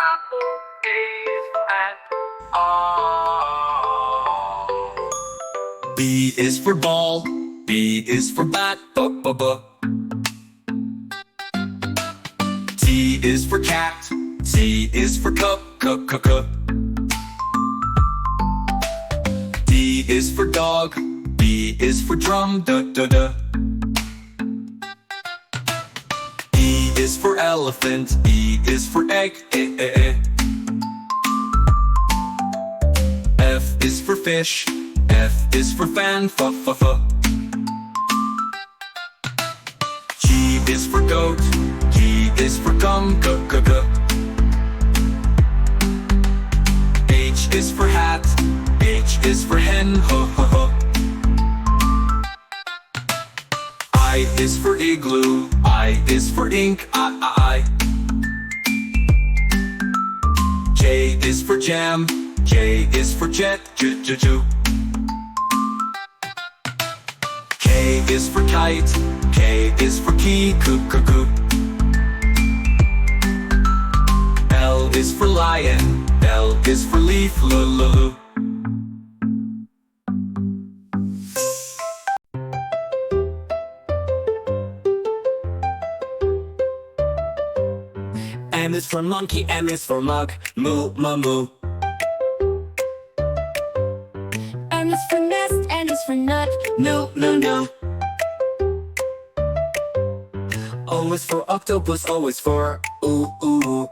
apple, A and R. B is for ball, B is for bat, b. T is for cat, T is for cup, c. D is for dog, B is for drum, d. E is for elephant, E is for egg, e. F is for fish, F is for fan, f. G is for goat, G is for gum, g. H is for hat, H is for hen, h. I is for igloo, I is for ink, I. J is for jam, J is for jet, j. K is for kite, K is for key, c. L is for lion, L is for leaf, l. M is for monkey, M is for mug, moo. N is for nest, N is for nut, No. O is for octopus, O is for ooh.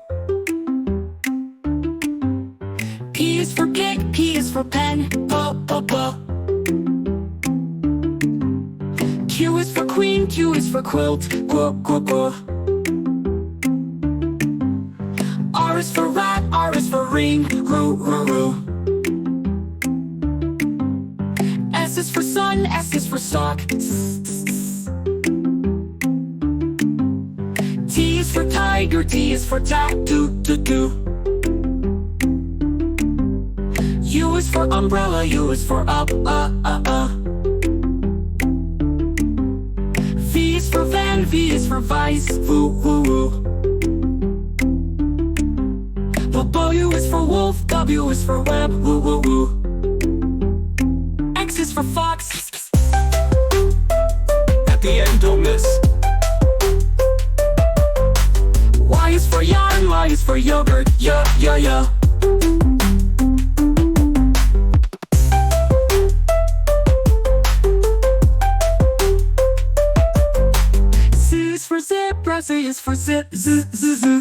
P is for pig, P is for pen, p. Q is for queen, Q is for quilt, qu. R is for rat, R is for ring, roo. S is for sun, S is for sock, T is for tiger, T is for tattoo, U is for umbrella, U is for up, V is for van, V is for vice, woo. W is for wolf, W is for web, woo. X is for fox, At the end, don't miss. Y is for yarn, Y is for yogurt, yeah. Z is for zebra, Z is for zip, z.